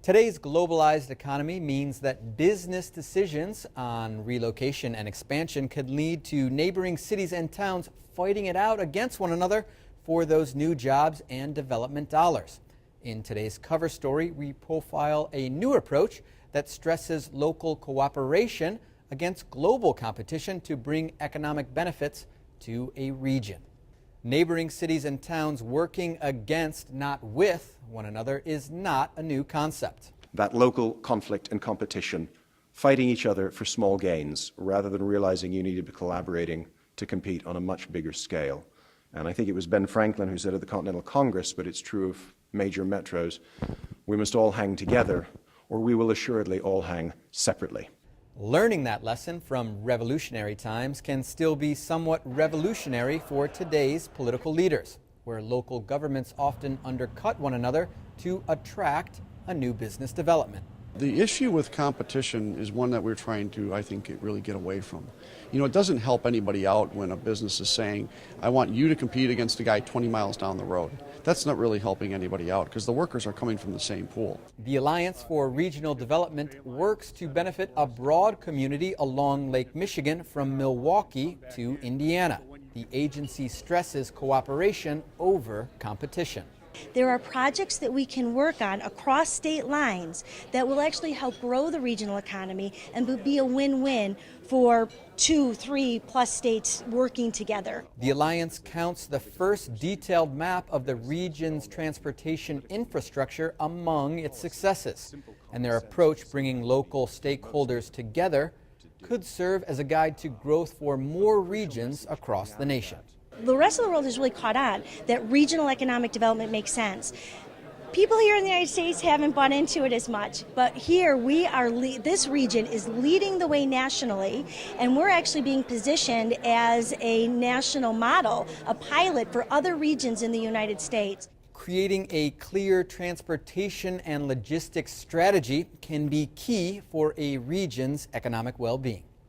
Today's globalized economy means that business decisions on relocation and expansion could lead to neighboring cities and towns fighting it out against one another for those new jobs and development dollars. In today's cover story, we profile a new approach that stresses local cooperation against global competition to bring economic benefits to a region. Neighboring cities and towns working against, not with, one another is not a new concept. That local conflict and competition, fighting each other for small gains, rather than realizing you need to be collaborating to compete on a much bigger scale. And I think it was Ben Franklin who said at the Continental Congress, but it's true of major metros, we must all hang together, or we will assuredly all hang separately. Learning that lesson from revolutionary times can still be somewhat revolutionary for today's political leaders, where local governments often undercut one another to attract a new business development. The issue with competition is one that we're trying to, I think, really get away from. You know, it doesn't help anybody out when a business is saying, I want you to compete against a guy 20 miles down the road. That's not really helping anybody out because the workers are coming from the same pool. The Alliance for Regional Development works to benefit a broad community along Lake Michigan from Milwaukee to Indiana. The agency stresses cooperation over competition. There are projects that we can work on across state lines that will actually help grow the regional economy and be a win-win for 2, 3+ states working together. The Alliance counts the first detailed map of the region's transportation infrastructure among its successes, and their approach bringing local stakeholders together could serve as a guide to growth for more regions across the nation. The rest of the world has really caught on that regional economic development makes sense. People here in the United States haven't bought into it as much, but here we are. This region is leading the way nationally, and we're actually being positioned as a national model, a pilot for other regions in the United States. Creating a clear transportation and logistics strategy can be key for a region's economic well-being.